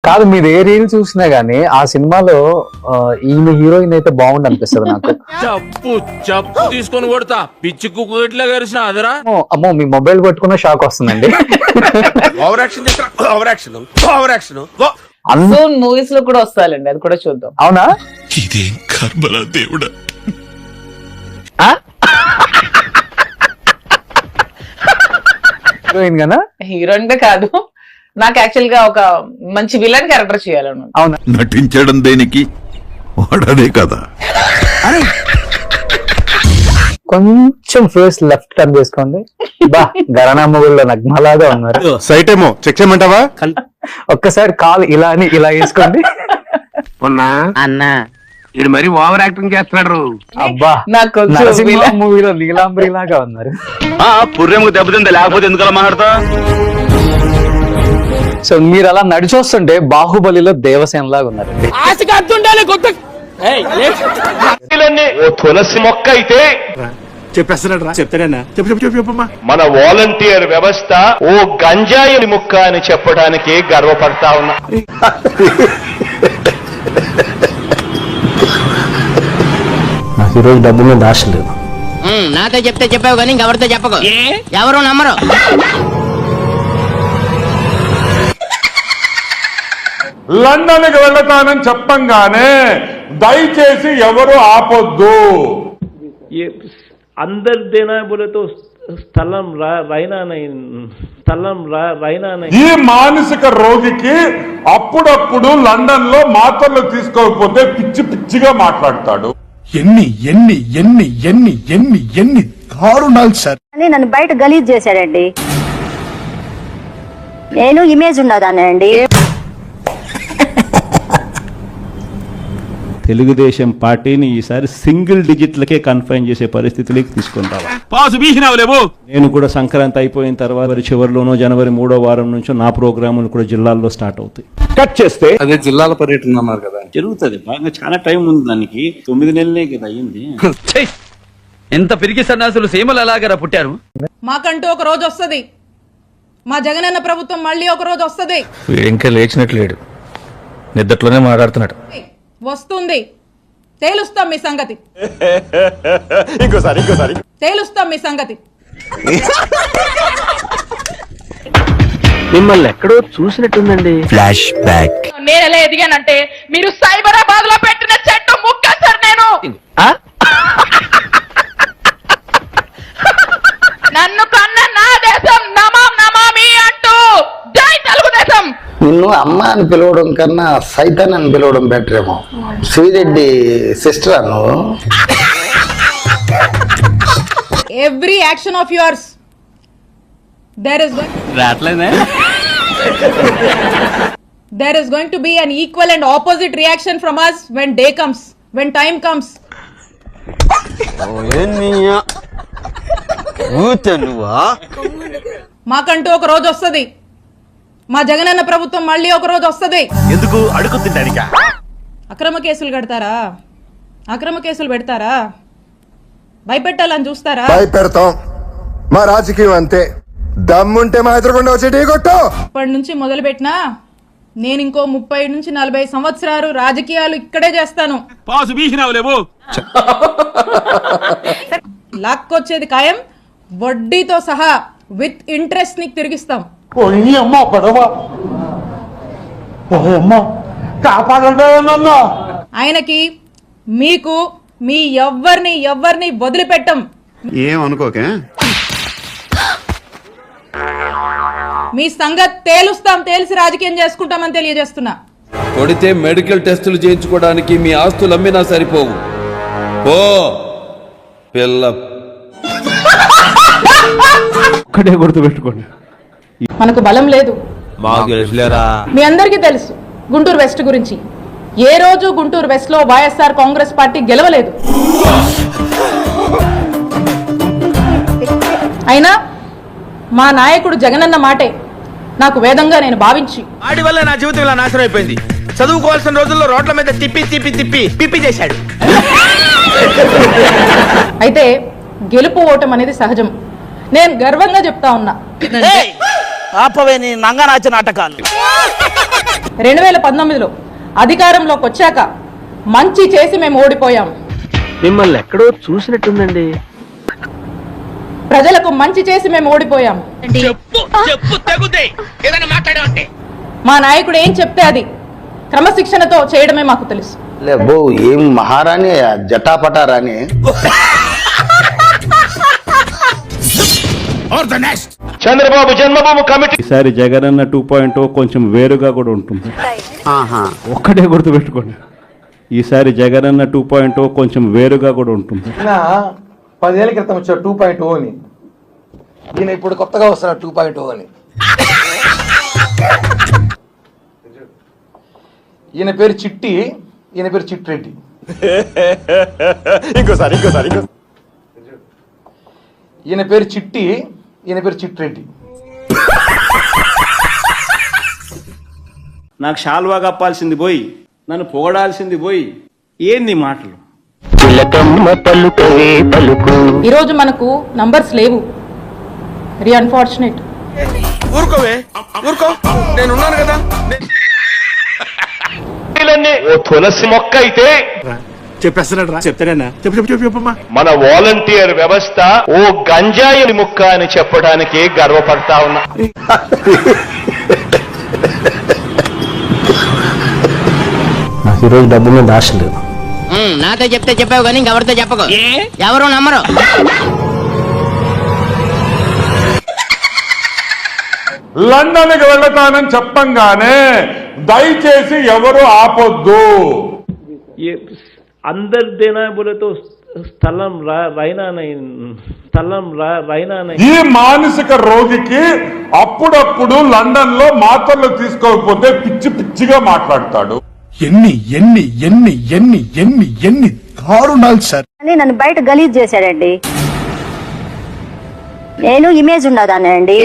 కాదు, మీరు ఏ రీల్ చూసినా గానీ ఆ సినిమాలో ఈమె హీరోయిన్ అయితే బాగుంది అనిపిస్తుంది నాకు. చెప్పు తీసుకొని కొడతా పిచ్చి కుక్కట్లా కలిసిన అదరా. అమ్మో మీ మొబైల్ పట్టుకున్న షాక్ వస్తుందండి. మూవీస్ లో కూడా వస్తాయండి, అది కూడా చూద్దాం. అవునా? ఇదేం కర్మలా దేవుడా. హీరోయిన్ గానా? హీరోయిన్ గా కాదు, నాకు యాక్చువల్ గా ఒక మంచి విలన్ క్యారెక్టర్ చేయాలను. అవునా? నటించడం దేనికి, వాడదే కదా. కొంచెం ఫేస్ లెఫ్ట్ టర్న్ చేసుకోండి. బా గరానా మూవీలో నగ్మలాగా ఉన్నారు. సైట్ ఏమో చెక్ చేయమంటావా? ఒక్కసారి కాల్ ఇలా అని ఇలా వేసుకోండి. అన్నా ఇది మరి ఓవర్ యాక్టింగ్ చేస్తున్నాడు. అబ్బా నాకు కొంచెం నరసింహ విలన్. మూవీలో నీలాంబరి లాగా ఉన్నారు. పుర్రెముకు దెబ్బతింది, లేకపోతే ఎందుకలా మాట్లాడతా? సో మీరు అలా నడిచొస్తుంటే బాహుబలిలో దేవసేన లాగా ఉన్నారండి. ఓ తులసి మొక్క అయితే చెప్పేస్తున్నాడు రా. చెప్తాడన్నా. చెప్పమ్మా. మన వాలంటీర్ వ్యవస్థ ఓ గంజాయి ముక్క అని చెప్పడానికి గర్వపడతా ఉన్నా. నాకు ఈరోజు డబ్బు మీద ఆశ లేదు. నాతో చెప్తే చెప్పావు కానీ ఇంకెవరితో చెప్పకు, ఎవరు నమ్మరు. లండన్ కి వెళ్తానని చెప్పంగానే దయచేసి ఎవరు ఆపొద్దు. अंदर देना है बोले तो స్థలం రైనా ఈ మానసిక రోగికి అప్పుడప్పుడు లండన్ లో మాత్రలు తీసుకోకపోతే పిచ్చి పిచ్చిగా మాట్లాడతాడు. ఎన్ని ఎన్ని ఎన్ని ఎన్ని ఎన్ని ఎన్ని దారుణాలు సార్. నన్ను బయట గలీజ్ చేశాడండి. నేను ఇమేజ్ ఉన్నదానండి. తెలుగుదేశం పార్టీని ఈసారి సింగిల్ డిజిట్లకే కన్ఫైన్ చేసే పరిస్థితిలోకి తీసుకొని రావాలి. నేను కూడా సంక్రాంతి అయిపోయిన తర్వాత చివరిలోనో జనవరి 3వ వారం నుంచో నా ప్రోగ్రాములు కూడా జిల్లాల్లో స్టార్ట్ అవుతాయి. కట్ చేస్తే అదే జిల్లాల పర్యటన అన్నారు కదా, జరుగుతుంది. బాగా చాలా టైం ఉంది దానికి, 9 నెలలే కదా అయ్యింది. ఎంత పిరికి సన్నాసులు సీమలు ఎలాగరా పుట్టారు. మాకంటూ ఒక రోజు వస్తుంది, మా జగనన్న ప్రభుత్వం మళ్ళీ ఒక రోజు వస్తుంది. ఇంకా లేచినట్లేడు, నిద్దట్లోనే మాట్లాడుతున్నాడు. వస్తుంది, తేలుస్తాం మీ సంగతి. ఇంకోసారి తేలుస్తాం మీ సంగతి. మిమ్మల్ని ఎక్కడో చూసినట్టుందండి. Flash back. నేను ఎలా ఎదిగానంటే మీరు సైబరాబాద్ లో పెట్టిన చెట్టు ముక్క సార్. నేను నన్ను కన్న నా దేశం నమాం నమామి అంటూ జై తెలుగుదేశం. నిన్ను అమ్మ అని పిలవడం కన్నా సైతాన్ అని పిలవడం బెటర్ ఏమో. శ్రీరెడ్డి సిస్టర్ అను. Every action of yours there is going to be an equal and opposite reaction from us when day comes, when time comes. మాకంటూ ఒక రోజు వస్తుంది, మా జగనన్న ప్రభుత్వం మళ్ళీ ఒక రోజు వస్తుంది. ఎందుకు అడుగుతుంటానిక? అక్రమ కేసులు కడతారా, అక్రమ కేసులు పెడతారా, భయపెట్టాలని చూస్తారా? భయపెడతాం, మా రాజకీయం అంతే. దమ్ముంటే మా ఎదురుకుండా వచ్చి టీ కొట్టు. ఇప్పటి నుంచి మొదలు పెట్టినా నేను ఇంకో 30 నుంచి 40 సంవత్సరాలు రాజకీయాలు ఇక్కడే చేస్తాను. లాక్కొచ్చేది ఖాయం, వడ్డీతో సహా విత్ ఇంట్రెస్ట్ నీకు తిరిగిస్తాం. ఆయనకి మీకు మీ ఎవ్వరిని వదిలిపెట్టం. ఏమనుకోకే, మీ సంగతి తేలుస్తాం, తేల్చి రాజకీయం చేసుకుంటామని తెలియజేస్తున్నా. కొడితే మెడికల్ టెస్టులు చేయించుకోవడానికి మీ ఆస్తులు అమ్మినా సరిపోవు. ఓ పిల్ల ఒక్కటే గుర్తుపెట్టుకోండి, మనకు బలం లేదు. మీ అందరికీ తెలుసు గుంటూరు వెస్ట్ గురించి. ఏ రోజు గుంటూరు వెస్ట్ లో వైఎస్ఆర్ కాంగ్రెస్ పార్టీ గెలవలేదు. అయినా మా నాయకుడు జగనన్న మాటే నాకు వేదంగా నేను భావించి, వాడి వల్ల నా జీవితం ఇలా నాశనం అయిపోయింది. చదువుకోవాల్సిన రోజుల్లో రోడ్ల మీద తిప్పి చేశాడు. అయితే గెలుపు ఓటం అనేది సహజం. నేను గర్వంగా చెప్తా ఉన్నా, ఆపవే నీ నంగనాచ నాటకాలు. 2019లో అధికారంలోకి వచ్చాక మంచి చేసి మేము ఓడిపోయాం. మిమ్మల్ని ఎక్కడో చూసినట్టుందండి. ప్రజలకు మంచి చేసి మేము ఓడిపోయాం. మా నాయకుడు ఏం చెప్తే అది క్రమశిక్షణతో చేయడమే మాకు తెలుసు. బో ఏం మహారాణి జటాపటారాణి. చంద్రబాబు జన్మభూమి కమిటీ ఈసారి జగనన్న 2.0 కొంచెం వేరుగా కూడా ఉంటుంది. ఒక్కటే గుర్తుపెట్టుకోండి, ఈసారి జగనన్న 2.0 కొంచెం వేరుగా కూడా ఉంటుంది. 10 ఏళ్ల క్రితం వచ్చాడు 2.0 అని, ఈయన ఇప్పుడు కొత్తగా వస్తున్నాడు 2.0 అని. ఈయన పేరు చిట్టి, ఈయన పేరు చిట్రెడ్డి. ఇంకోసారి ఈయన పేరు చిట్టి, ఈయన పేరు చిట్రెడ్డి. నాకు షాల్వా కప్పాల్సింది పోయి, నన్ను పొగడాల్సింది పోయి, ఏంది మాటలు? ఈరోజు మనకు నంబర్స్ లేవు. Very unfortunate. నేనున్నాను కదా. ఓ తులసి మొక్క అయితే మన వాలంటీర్ వ్యవస్థ ఓ గంజాయి ముక్క అని చెప్పడానికి గర్వపడతా ఉన్నా. నాకు ఈరోజు డబ్బు మీద ఆశ లేదు. నాతో చెప్తే చెప్పావు కానీ ఇంకెవరితో చెప్పకు. ఎవరు నమ్మరు. లండన్కి వెళ్తానని చెప్పంగానే దయచేసి ఎవరు ఆపొద్దు. అందరిదేనా బోలేతో స్థలం రైనా ఈ మానసిక రోగికి అప్పుడప్పుడు లండన్ లో మాత్రలు తీసుకోకపోతే పిచ్చి పిచ్చిగా మాట్లాడతాడు. ఎన్ని ఎన్ని ఎన్ని ఎన్ని ఎన్ని ఎన్ని దారుణాలు సార్. అని నన్ను బయట గలీజ్ చేశాడండి. నేను ఇమేజ్ ఉన్నదాన్ని అండి.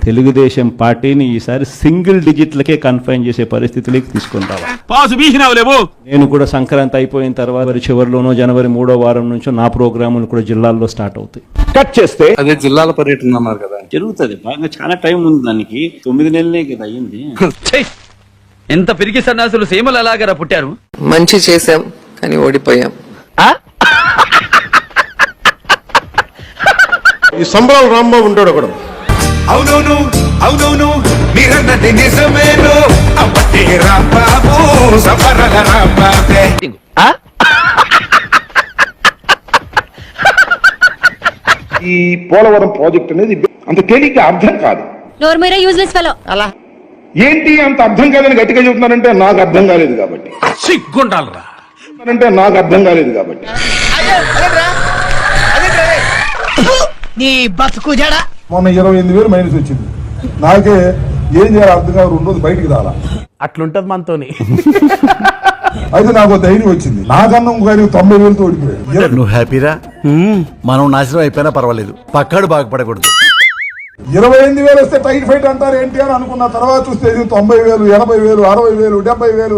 తెలుగుదేశం పార్టీని ఈసారి సింగిల్ డిజిట్లకే కన్ఫైన్ చేసే పరిస్థితిలోకి తీసుకొని రావాలి. నేను కూడా సంక్రాంతి అయిపోయిన తర్వాత చివరిలోనో జనవరి 3వ వారం నుంచో నా ప్రోగ్రాములు కూడా జిల్లాల్లో స్టార్ట్ అవుతాయి. కట్ చేస్తే అదే జిల్లాల పర్యటన అన్నారు కదా, జరుగుతుంది. బాగా చాలా టైం ఉంది దానికి. 9 నెలలే కదా అయ్యింది. ఎంత పిరికి సన్నాసులు సీమలు ఎలాగరా పుట్టారు. మంచి చేశాం కానీ ఓడిపోయాం. ఈ సంబరాలు రాంబాబు ఉంటాడు ఒకడు. అవునవును అవునవును మీరన్నది నిజమేను అప్పటి రాంబాబు సఫరల రాంబాబే. ఈ పోలవరం ప్రాజెక్ట్ అనేది అంత తేలిక అర్థం కాదు. అలా ఏంటి అంత అర్థం కాదని గట్టిగా చెబుతున్నారంటే నాకు అర్థం కాలేదు కాబట్టి. సిగ్గుండాలరా. నాకు అర్థం కాలేదు కాబట్టి. నీ బతుకు జడ. మొన్న 28,000 మైనస్ వచ్చింది. నాకే ఏం చేయాలి అర్థం కాదు. 2 రోజులు బయటికి రాలా. అట్లుంటది మనతోని. అయితే నాకు ధైర్యం వచ్చింది. నాకన్నా ఇంకో 90,000తో ఓడిపోయాడు. నువ్వు హ్యాపీరా? మనం నాశనం అయిపోయినా పర్వాలేదు, పక్కాడు బాగుపడకూడదు. 28,000 వస్తే టైట్ ఫైట్ అంటారు ఏంటి అని అనుకున్న తర్వాత చూస్తే 90,000, 80,000, 60,000, 70,000.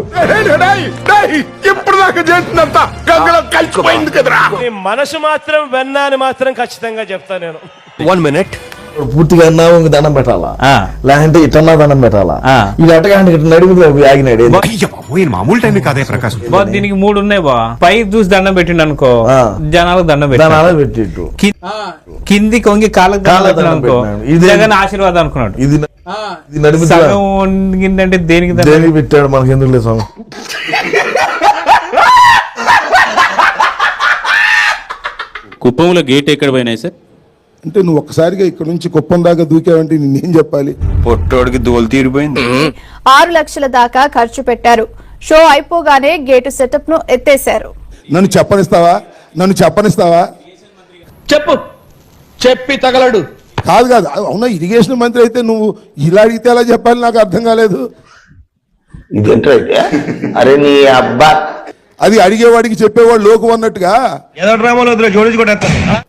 ఇప్పుడు దాకా చేసినంత గంగలో కలిసిపోయింది కదరా. మనసు మాత్రం వెన్నాని మాత్రం ఖచ్చితంగా చెప్తా నేను. 1 minute. పూర్తిగా అన్నావు దండం పెట్టాలా, లేదంటే ఇటన్నా దండం పెట్టాలా. ఇది అట్టగా నడుము ఆగినాడు. మామూలు టైం కాదే ప్రకాశం. దీనికి 3 ఉన్నాయి బా. పై చూసి దండం పెట్టిండు అనుకో, జనాలకు దండం పెట్టిండు. కింది కొంగి కాళ్ళకు అనుకో, ఇది జగన్ ఆశీర్వాదం అనుకున్నాడు. ఇది నడుము సగం దేనికి పెట్టాడు మనకి ఎందుకు లేదు స్వామి. కుప్పంలో గేట్ ఎక్కడ పోయినాయి సార్? అంటే నువ్వు ఒక్కసారిగా ఇక్కడ నుంచి కుప్పం దాకా దూకావంటే నేనేం చెప్పాలి? పొట్టోడికి దోలు తీరిపోయింది. 6 లక్షల దాకా ఖర్చు పెట్టారు. షో అయిపోగానే గేటు సెటప్ ను ఎత్తేశారు. నన్ను చెప్పనిస్తావా? చెప్పు, చెప్పి తగలడు. కాదు అవునా, ఇరిగేషన్ మంత్రి అయితే నువ్వు ఇలా అడిగితే ఎలా చెప్పాలి నాకు అర్థం కాలేదు. ఇదేంటో అరే నీ అబ్బా, అది అడిగేవాడికి చెప్పేవాడు లోకు అన్నట్టుగా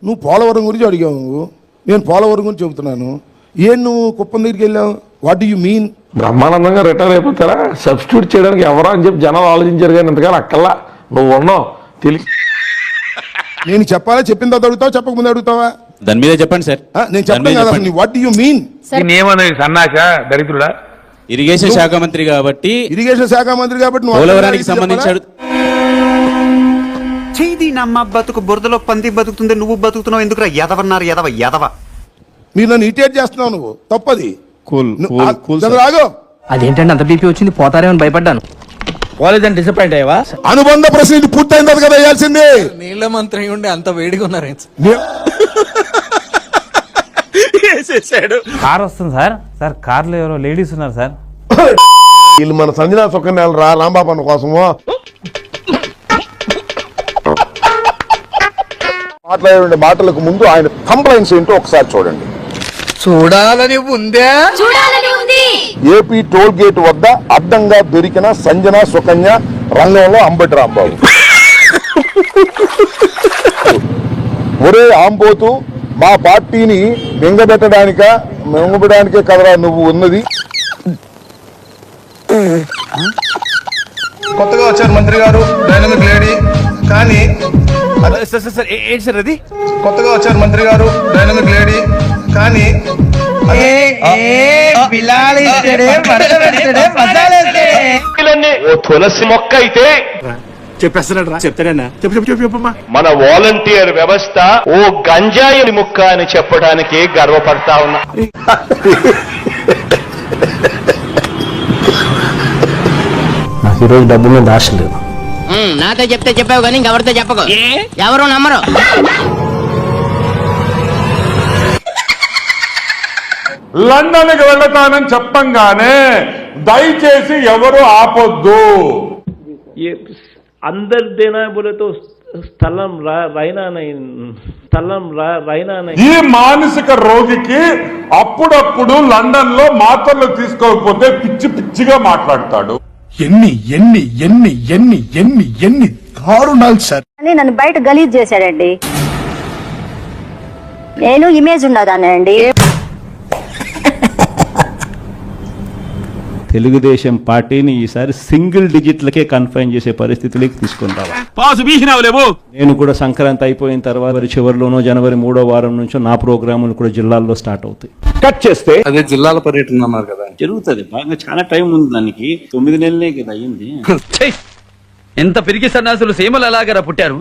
నువ్వు పోలవరం గురించి అడిగావు. నేను పోలవరం గురించి చెబుతున్నాను. ఏం నువ్వు కుప్పం దగ్గరికి వెళ్ళావు? What do you mean? బ్రహ్మానందంగా రిటైర్ అయిపోతారా? సబ్స్టిట్యూట్ చేయడానికి ఎవరా అని చెప్పి జనాలు ఆలోచించారు కానీ ఇంతకాలం అక్కల్లా నువ్వు ఉన్నావు తెలియ. నేను చెప్పాలా? చెప్పిన తర్వాత అడుగుతావా, చెప్పకముందు అడుగుతావా? దాని మీద చెప్పండి సార్. నేను చెప్పాను కదా అసలు వాట్ డు యు మీన్? ఏమన్నది సన్నాస దరిద్రుడా? ఇరిగేషన్ శాఖ మంత్రి కాబట్టి నువ్వు పోలవరానికి సంబంధించి చేది నమ్మ బతుకు బురదలో పంది బతుకుతుంది, నువ్వు బతుకుతున్నావు ఎందుకురా? ఎదవన్నారు ఎదవ. మీరు నన్ను ఇరిటేట్ చేస్తున్నావు, నువ్వు తప్పది. రాగో అదేంటంటే అంత బీపీ వచ్చింది పోతారేమని భయపడ్డాను. కాలేజ్ డిసప్పాయింట్ అయ్యావా? అనుబంధ ప్రశ్న పూర్తయిన తర్వాత కదా వేయాల్సింది. నీళ్ళ మంత్రి ఉండి అంత వేడిగా ఉన్నారు. కార్ వస్తుంది సార్. సార్ కార్లో ఎవరో లేడీస్ ఉన్నారు సార్. వీళ్ళు మన సంజనా సుకన్యాల రాంబాబు కోసము మాట్లాడే మాటలకు ముందు ఆయన కంప్లైంట్స్ ఏంటో ఒకసారి చూడండి. చూడాలని ఉందే. ఏపీ టోల్ గేట్ వద్ద అడ్డంగా దొరికిన సంజన సుకన్య రంగంలో అంబటి రాంబాబు. ఒరే ఆంబోతు, మా పార్టీని మింగబెట్టడానికే కదరా నువ్వు ఉన్నది. కొత్తగా వచ్చారు మంత్రి గారు, డైనమిక్ లేడీ. కానీ కొత్తగా వచ్చారు మంత్రి గారు, డైనమిక్ లేడీ. కానీ తులసి మొక్క అయితే మన వాలంటీర్ వ్యవస్థ ఓ గంజాయి ముక్క అని చెప్పడానికి గర్వపడతా ఉన్నా. నాకు ఈరోజు డబ్బు మీద ఆశ లేదు. నాతో చెప్తే చెప్పావు కానీ ఇంకెవరితో చెప్పకు. ఎవరు నమ్మరు. లండన్కి వెళ్తానని చెప్పంగానే దయచేసి ఎవరు ఆపొద్దు. అందరు దేనా బోలే తో స్థలం రైనా ఈ మానసిక రోగికి అప్పుడప్పుడు లండన్ లో మాత్రలు తీసుకోకపోతే పిచ్చి పిచ్చిగా మాట్లాడతాడు. ఎన్ని దారుణాలు సార్. నన్ను బయట గలీజ్ చేశాడండి. నేను ఇమేజ్ ఉన్నదానండి. తెలుగుదేశం పార్టీని ఈసారి సింగిల్ డిజిట్లకే కన్ఫైన్ చేసే పరిస్థితిలోకి తీసుకొని రావాలి. నేను కూడా సంక్రాంతి అయిపోయిన తర్వాత చివరిలోనో జనవరి 3వ వారం నుంచో నా ప్రోగ్రాములు కూడా జిల్లాల్లో స్టార్ట్ అవుతాయి. కట్ చేస్తే అదే జిల్లాల పర్యటన అన్నారు కదా, జరుగుతుంది. బాగా చాలా టైం ఉంది దానికి. 9 నెలలే కదా అయ్యింది. ఎంత పిరికి సన్నాసులు సీమలు ఎలాగరా పుట్టారు.